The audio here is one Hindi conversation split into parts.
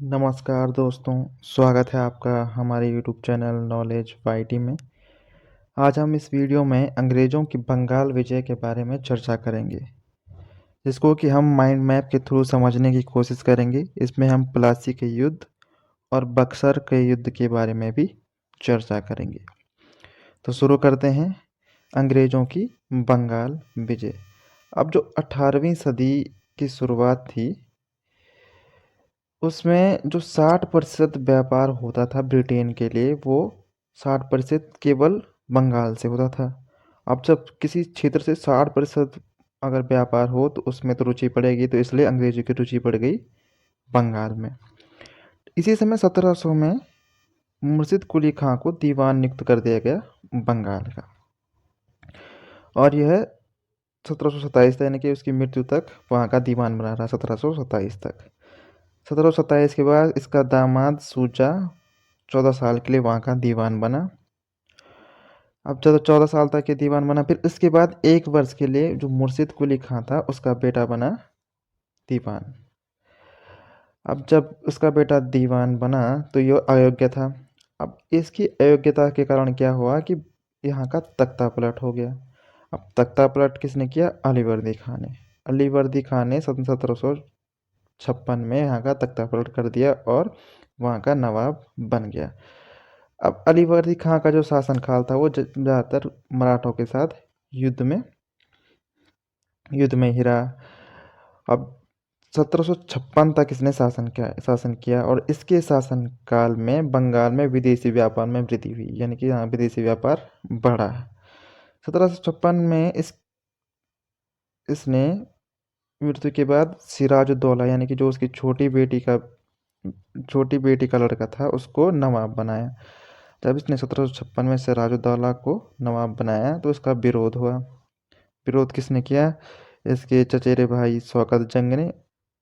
नमस्कार दोस्तों, स्वागत है आपका हमारे यूट्यूब चैनल नॉलेज वाईटी में। आज हम इस वीडियो में अंग्रेज़ों की बंगाल विजय के बारे में चर्चा करेंगे, जिसको कि हम माइंड मैप के थ्रू समझने की कोशिश करेंगे। इसमें हम प्लासी के युद्ध और बक्सर के युद्ध के बारे में भी चर्चा करेंगे। तो शुरू करते हैं अंग्रेज़ों की बंगाल विजय। अब जो 18वीं सदी की शुरुआत थी, उसमें जो 60% व्यापार होता था ब्रिटेन के लिए, वो 60% केवल बंगाल से होता था। अब जब किसी क्षेत्र से 60% अगर व्यापार हो तो उसमें तो रुचि पड़ेगी, तो इसलिए अंग्रेज़ों की रुचि पड़ गई बंगाल में। इसी समय 1700 में मुर्शिद कुली खां को दीवान नियुक्त कर दिया गया बंगाल का, और यह 1727 यानी कि उसकी मृत्यु तक वहाँ का दीवान बना रहा, 1727 तक। 1727 के बाद इसका दामाद सूजा 14 साल के लिए वहाँ का दीवान बना। अब जब 14 साल तक ये दीवान बना, फिर इसके बाद 1 वर्ष के लिए जो मुर्शिद कुली खां था, उसका बेटा बना दीवान। अब जब उसका बेटा दीवान बना तो ये अयोग्य था। अब इसकी अयोग्यता के कारण क्या हुआ कि यहाँ का तख्ता पलट हो गया। अब तख्ता पलट किसने किया? अलीवर्दी खां ने। अलीवर्दी खां ने 1756 में यहाँ का तख्ता पलट कर दिया और वहाँ का नवाब बन गया। अब अलीवर्दी खां का जो शासनकाल था वो ज़्यादातर मराठों के साथ युद्ध में ही रहा। अब 1756 तक इसने शासन किया और इसके शासनकाल में बंगाल में विदेशी व्यापार में वृद्धि हुई, यानी कि यहाँ विदेशी व्यापार बढ़ा। 1756 में इसने मृत्यु के बाद सिराजुद्दौला, यानी कि जो उसकी छोटी बेटी का लड़का था, उसको नवाब बनाया। जब इसने 1756 में सिराजुद्दौला को नवाब बनाया तो इसका विरोध हुआ। विरोध किसने किया? इसके चचेरे भाई शौकत जंग ने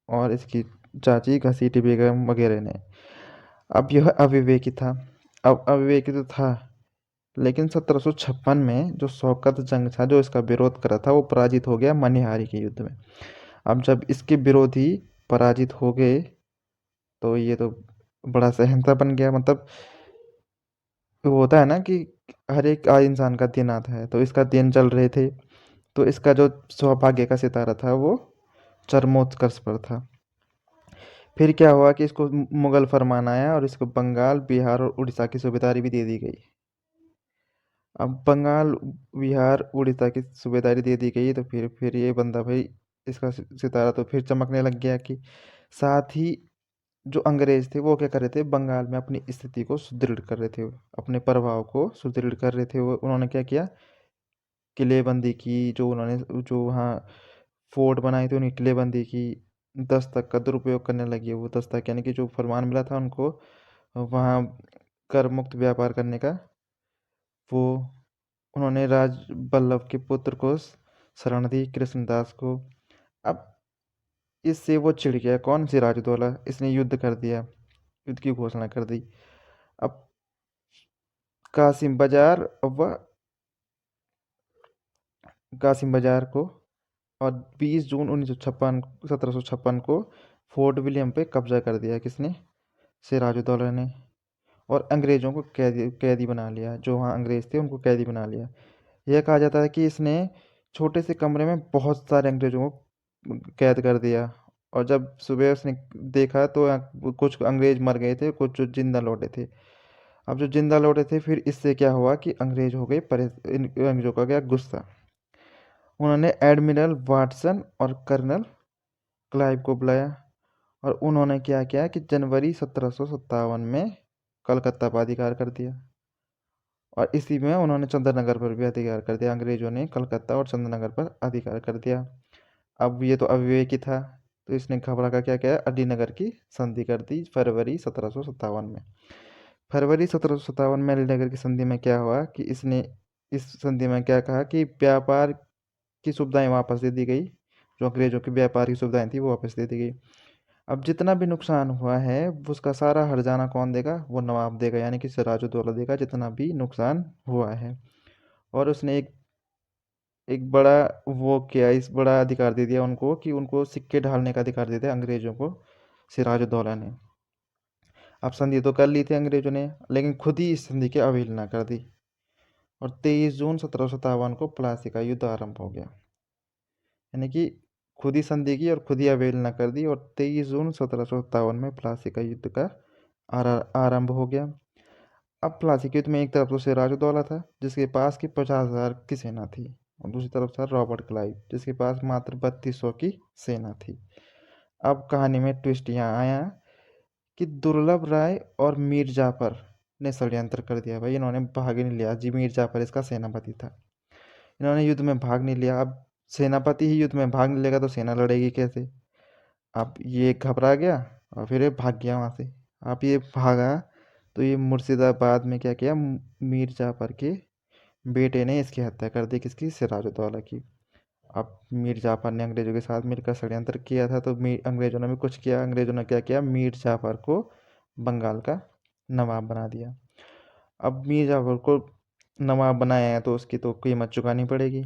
और इसकी चाची घसीटी बेगम वगैरह ने। अब यह अविवेकी था। अब अविवेकी तो था, लेकिन 1756 में जो शौकत जंग था, जो इसका विरोध कर रहा था, वो पराजित हो गया मनिहारी के युद्ध में। अब जब इसके विरोधी पराजित हो गए तो ये तो बड़ा सहमता बन गया। मतलब वो होता है ना कि हर एक इंसान का दिन आता है, तो इसका दिन चल रहे थे, तो इसका जो सौभाग्य का सितारा था वो चरमोत्कर्ष पर था। फिर क्या हुआ कि इसको मुगल फरमान आया और इसको बंगाल, बिहार और उड़ीसा की सूबेदारी भी दे दी गई। अब बंगाल, बिहार, उड़ीसा की सूबेदारी दे दी गई तो फिर ये बंदा भाई, इसका सितारा तो फिर चमकने लग गया। कि साथ ही जो अंग्रेज थे वो क्या कर रहे थे? बंगाल में अपनी स्थिति को सुदृढ़ कर रहे थे, अपने प्रभाव को सुदृढ़ कर रहे थे। वो उन्होंने क्या किया? किलेबंदी की, जो वहाँ फोर्ट बनाए थे उन्हें किलेबंदी की। दस्तक का दुरुपयोग करने लगे। वो दस्तक यानी कि जो फरमान मिला था उनको वहाँ कर मुक्त व्यापार करने का, वो उन्होंने राज बल्लभ के पुत्र को शरण दी, कृष्णदास को। अब इससे वो चिढ़ गया। कौन? सिराजुद्दौला। इसने युद्ध कर दिया, युद्ध की घोषणा कर दी। अब कासिम बाजार को और 20 जून 1756 को फोर्ट विलियम पे कब्जा कर दिया। किसने? सिराजुद्दौला ने। और अंग्रेज़ों को कैदी बना लिया। जो वहाँ अंग्रेज़ थे उनको कैदी बना लिया। यह कहा जाता है कि इसने छोटे से कमरे में बहुत सारे अंग्रेज़ों को कैद कर दिया, और जब सुबह उसने देखा तो कुछ अंग्रेज़ मर गए थे, कुछ जिंदा लौटे थे। अब जो जिंदा लौटे थे, फिर इससे क्या हुआ कि अंग्रेज़ हो गए अंग्रेज़ों का गया गुस्सा। उन्होंने एडमिरल वाटसन और कर्नल क्लाइव को बुलाया, और उन्होंने क्या किया कि जनवरी 1757 में कलकत्ता पर अधिकार कर दिया। और इसी में उन्होंने चंद्रनगर पर भी अधिकार कर दिया। अंग्रेजों ने कलकत्ता और चंद्रनगर पर अधिकार कर दिया। अब ये तो अविवेकी था, तो इसने घबरा कर क्या किया? अलीनगर की संधि कर दी फरवरी 1757 में। फरवरी 1757 में अलीनगर की संधि में क्या हुआ कि इसने इस संधि में क्या कहा कि व्यापार की सुविधाएं वापस दे दी गई। जो अंग्रेजों की व्यापार की सुविधाएं थी वो वापस दे दी गई। अब जितना भी नुकसान हुआ है उसका सारा हर्जाना कौन देगा? वो नवाब देगा, यानी कि सिराजुद्दौला देगा, जितना भी नुकसान हुआ है। और उसने एक बड़ा वो किया, इस बड़ा अधिकार दे दिया उनको कि उनको सिक्के ढालने का अधिकार दे दिया अंग्रेजों को, सिराजुद्दौला ने। अब संधि तो कर ली थी अंग्रेजों ने, लेकिन खुद ही इस संधि की अवहेलना कर दी और 23 जून 1757 को प्लासी का युद्ध आरंभ हो गया। यानी कि खुद ही संधि की और खुद ही अवहेलना कर दी और 23 जून 1757 में प्लासी का युद्ध का आरंभ हो गया। अब प्लासी के युद्ध में एक तरफ तो सिराजुद्दौला था जिसके पास की 50,000 की सेना थी और दूसरी तरफ था रॉबर्ट क्लाइव जिसके पास मात्र 3200 की सेना थी। अब कहानी में ट्विस्ट यहाँ आया कि दुर्लभ राय और मीर जाफर ने षड्यंत्र कर दिया। भाई इन्होंने भाग ही नहीं लिया। जी मीर जाफर इसका सेनापति था। इन्होंने युद्ध में भाग नहीं लिया। अब सेनापति ही युद्ध में भाग नहीं लेगा तो सेना लड़ेगी कैसे। अब ये घबरा गया और फिर ये भाग गया वहाँ से। अब ये भागा तो ये मुर्शिदाबाद में क्या किया, मीर जाफर के बेटे ने इसकी हत्या कर दी। किसकी? सिराजुद्दौला की। अब मीर जाफर ने अंग्रेजों के साथ मिलकर षड्यंत्र किया था तो अंग्रेजों ने भी कुछ किया। अंग्रेजों ने क्या किया, मीर जाफर को बंगाल का नवाब बना दिया। अब मीर जाफर को नवाब बनाया है तो उसकी तो कीमत चुकानी पड़ेगी।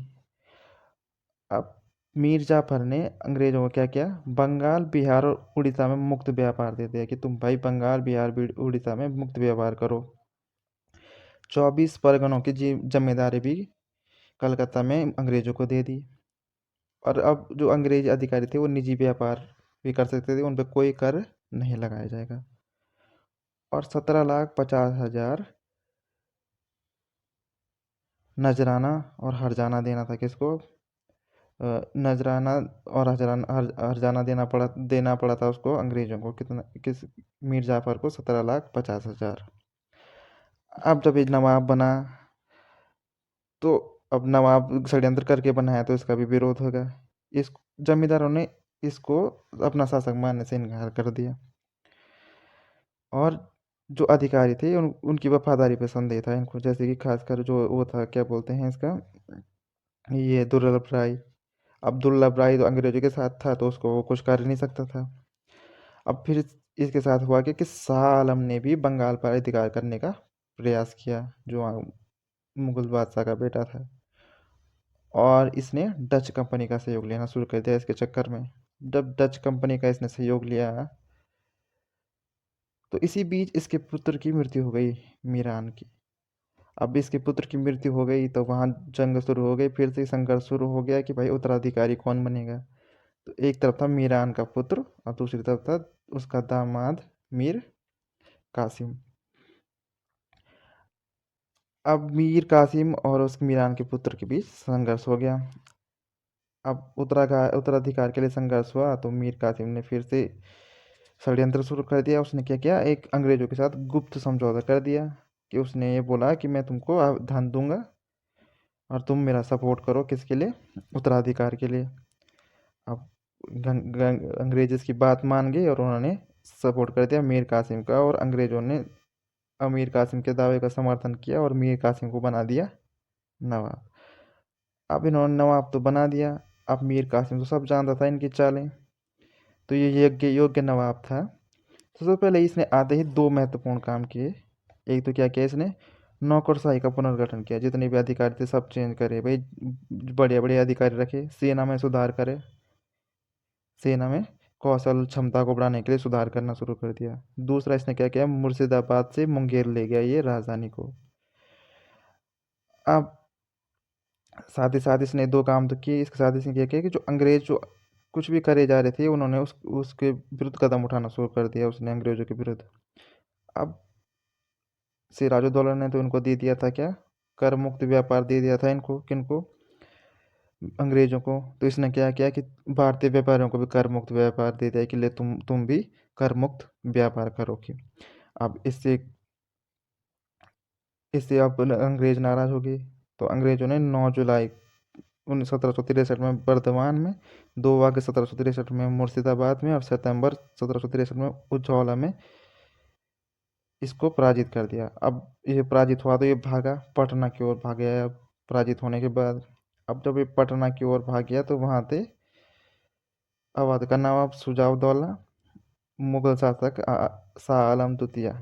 अब मीर जाफर ने अंग्रेजों को क्या किया, बंगाल बिहार और उड़ीसा में मुक्त व्यापार दे दिया कि तुम भाई बंगाल बिहार उड़ीसा में मुक्त व्यापार करो। 24 परगनों की जिम्मेदारी भी कलकत्ता में अंग्रेजों को दे दी। और अब जो अंग्रेज अधिकारी थे वो निजी व्यापार भी कर सकते थे, उन पर कोई कर नहीं लगाया जाएगा। और 17,50,000 नजराना और हर्जाना देना था। किसको? नजराना और हर्जाना देना पड़ा था उसको, अंग्रेजों को। कितना? किस? मीर जाफर को 17,50,000। अब जब ये नवाब बना तो अब नवाब षड्यंत्र करके बना है तो इसका भी विरोध होगा। इस जमींदारों ने इसको अपना शासक मानने से इनकार कर दिया और जो अधिकारी थे उनकी वफादारी पे संदेह था इनको। जैसे कि खासकर जो वो था, क्या बोलते हैं इसका, ये दुर्लभ राय। अब दुर्लभ राय तो अंग्रेजों के साथ था तो उसको वो कुछ कर नहीं सकता था। अब फिर इसके साथ हुआ कि शाह आलम ने भी बंगाल पर अधिकार करने का प्रयास किया, जो मुगल बादशाह का बेटा था। और इसने डच कंपनी का सहयोग लेना शुरू कर दिया इसके चक्कर में। जब डच कंपनी का इसने सहयोग लिया तो इसी बीच इसके पुत्र की मृत्यु हो गई, मीरान की। अब इसके पुत्र की मृत्यु हो गई तो वहाँ जंग शुरू हो गई, फिर से संघर्ष शुरू हो गया कि भाई उत्तराधिकारी कौन बनेगा। तो एक तरफ था मीरान का पुत्र और दूसरी तरफ था उसका दामाद मीर कासिम। अब मीर कासिम और उस मीरान के पुत्र के बीच संघर्ष हो गया। अब उत्तराधिकार के लिए संघर्ष हुआ तो मीर कासिम ने फिर से षड्यंत्र शुरू कर दिया। उसने क्या किया, एक अंग्रेजों के साथ गुप्त समझौता कर दिया कि उसने ये बोला कि मैं तुमको धन दूंगा और तुम मेरा सपोर्ट करो। किसके लिए? उत्तराधिकार के लिए। अब अंग्रेज इसकी बात मान गए और उन्होंने सपोर्ट कर दिया मीर कासिम का और अंग्रेजों ने अमीर कासिम के दावे का समर्थन किया और मीर कासिम को बना दिया नवाब। अब इन्होंने नवाब तो बना दिया। अब मीर कासिम तो सब जानता था इनकी चालें, तो ये योग्य नवाब था। सबसे पहले इसने आते ही दो महत्वपूर्ण काम किए। एक तो क्या किया इसने, नौकरशाही का पुनर्गठन किया। जितने भी अधिकारी थे सब चेंज करे भाई, बड़े बड़े अधिकारी रखे। सेना में सुधार करे, सेना में कौशल क्षमता को बढ़ाने के लिए सुधार करना शुरू कर दिया। दूसरा इसने क्या किया, मुर्शिदाबाद से मुंगेर ले गया ये राजधानी को। अब साथ ही साथ इसने दो काम तो किए। इसके साथ इसने क्या किया कि जो अंग्रेज जो कुछ भी करे जा रहे थे उन्होंने उसके विरुद्ध कदम उठाना शुरू कर दिया उसने, अंग्रेजों के विरुद्ध। अब सिराजुद्दौला ने तो इनको दे दिया था क्या, कर मुक्त व्यापार दे दिया था इनको। किनको? अंग्रेजों को। तो इसने क्या किया कि भारतीय व्यापारियों को भी कर मुक्त व्यापार दे दिया कि ले तुम भी कर मुक्त व्यापार करोगे। अब इससे अब अंग्रेज नाराज हो गए तो अंग्रेजों ने 9 जुलाई 1763 में बर्दवान में, 2 अगस्त 1763 में मुर्शिदाबाद में और सितंबर 1763 में उज्जौला में इसको पराजित कर दिया। अब ये पराजित हुआ तो ये भागा पटना की ओर भाग गया। अब पराजित होने के बाद अब जब ये पटना की ओर भाग गया तो वहाँ थे अवध का नवाब शुजाउद्दौला, मुगल शासक शाह आलम द्वितीय।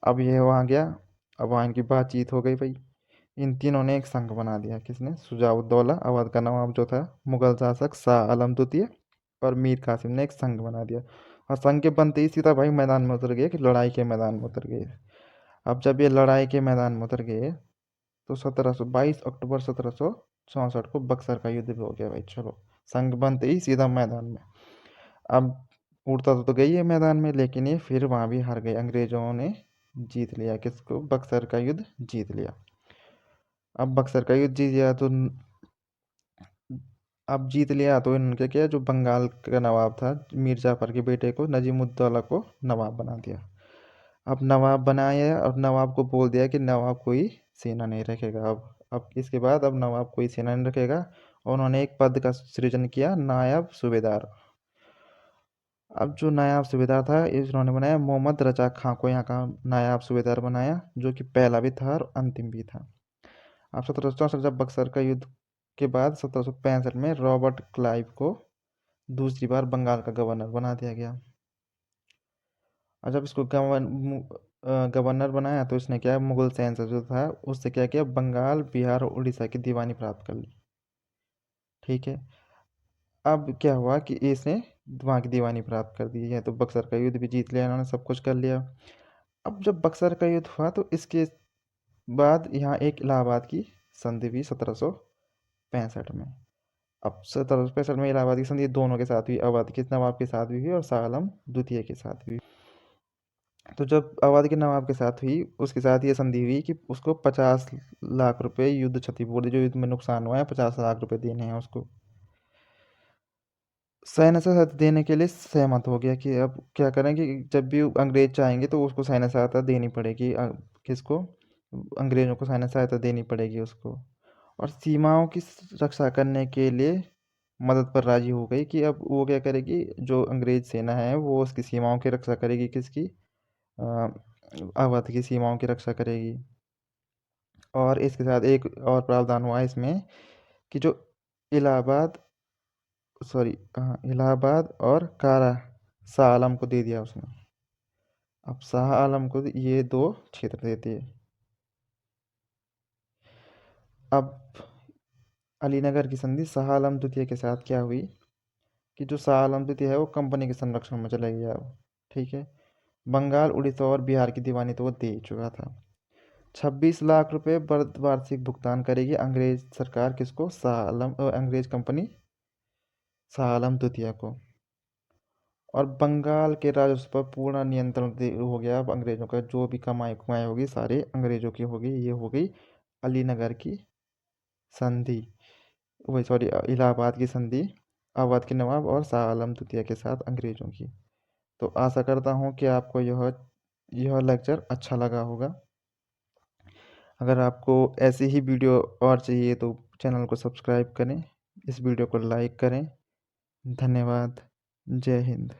अब ये वहाँ गया, अब वहाँ इनकी बातचीत हो गई भाई। इन तीनों ने एक संघ बना दिया। किसने? शुजाउद्दौला, अवध का नवाब जो था, मुगल शासक शाह आलम द्वितीय और मीर कासिम ने एक संघ बना दिया। और संघ के बनते ही सीधा भाई मैदान में उतर गए, कि लड़ाई के मैदान में उतर गए। अब जब ये लड़ाई के मैदान में उतर गए तो 22 अक्टूबर 1764 को बक्सर का युद्ध भी हो गया भाई। चलो, संघ बनते ही सीधा मैदान में। अब उड़ता तो गई है मैदान में, लेकिन ये फिर वहां भी हार गए। अंग्रेजों ने जीत लिया किसको? बक्सर का युद्ध जीत लिया। अब बक्सर का युद्ध जीत लिया तो अब जीत लिया तो इन्होंने क्या किया, जो बंगाल का नवाब था मीर जाफर के बेटे को, नजीमुद्दौला को नवाब बना दिया। अब नवाब बनाया और नवाब को बोल दिया कि नवाब कोई सेना नहीं रखेगा। अब इसके बाद अब नवाब कोई सेना नहीं रखेगा, और उन्होंने एक पद का सृजन किया, नायब सूबेदार। अब जो नायब सूबेदार था इन्होंने बनाया मोहम्मद रजा खां को यहाँ का नायब सूबेदार बनाया, जो कि पहला भी था और अंतिम भी था। अब 1764 जब बक्सर का युद्ध के बाद 1765 में रॉबर्ट क्लाइव को दूसरी बार बंगाल का गवर्नर बना दिया गया। और जब इसको गवर्नर बनाया तो इसने क्या, मुगल शहंशाह जो था उससे क्या किया, बंगाल, बिहार और उड़ीसा की दीवानी प्राप्त कर ली। ठीक है। अब क्या हुआ कि इसने वहाँ की दीवानी प्राप्त कर दी है, तो बक्सर का युद्ध भी जीत लिया इन्होंने, सब कुछ कर लिया। अब जब बक्सर का युद्ध हुआ तो इसके बाद यहाँ एक इलाहाबाद की संधि हुई 1765 में। अब 1765 में इलाहाबाद की संधि दोनों के साथ हुई, अवध के नवाब के साथ भी हुई और शाह आलम द्वितीय के साथ भी। तो जब अवध के नवाब के साथ हुई, उसके साथ ये संधि हुई कि उसको 50 लाख रुपए युद्ध क्षतिपूर्ति, जो युद्ध में नुकसान हुआ है 50 लाख रुपए देने हैं उसको। सैन्य सहायता देने के लिए सहमत हो गया कि अब क्या करें कि जब भी अंग्रेज चाहेंगे तो उसको सैन्य सहायता देनी पड़ेगी। किसको? अंग्रेजों को सैन्य सहायता देनी पड़ेगी उसको। और सीमाओं की रक्षा करने के लिए मदद पर राजी हो गई कि अब वो क्या करेगी, जो अंग्रेज सेना है वो उसकी सीमाओं की रक्षा करेगी। किसकी? अ, अवध की सीमाओं की रक्षा करेगी। और इसके साथ एक और प्रावधान हुआ इसमें कि जो इलाहाबाद सॉरी इलाहाबाद और कारा शाह आलम को दे दिया उसने। अब शाह आलम को ये दो क्षेत्र देते हैं। अब अलीनगर की संधि शाह आलम द्वितीय के साथ क्या हुई कि जो शाह आलम द्वितीय है वो कंपनी के संरक्षण में चला गया अब। ठीक है। बंगाल, उड़ीसा और बिहार की दीवानी तो वो दे ही चुका था। 26 लाख रुपए वार्षिक भुगतान करेगी अंग्रेज सरकार किसको? शाह आलम अंग्रेज कंपनी शाह आलम द्वितीय को। और बंगाल के राजस्व पर पूर्ण नियंत्रण हो गया अब अंग्रेजों का। जो भी कमाई कमाई होगी सारे अंग्रेजों की होगी। ये हो गई अलीनगर की संधि, वही सॉरी इलाहाबाद की संधि, अवध के नवाब और शाह आलम द्वितीय के साथ अंग्रेजों की। तो आशा करता हूँ कि आपको यह लेक्चर अच्छा लगा होगा। अगर आपको ऐसी ही वीडियो और चाहिए तो चैनल को सब्सक्राइब करें, इस वीडियो को लाइक करें। धन्यवाद। जय हिंद।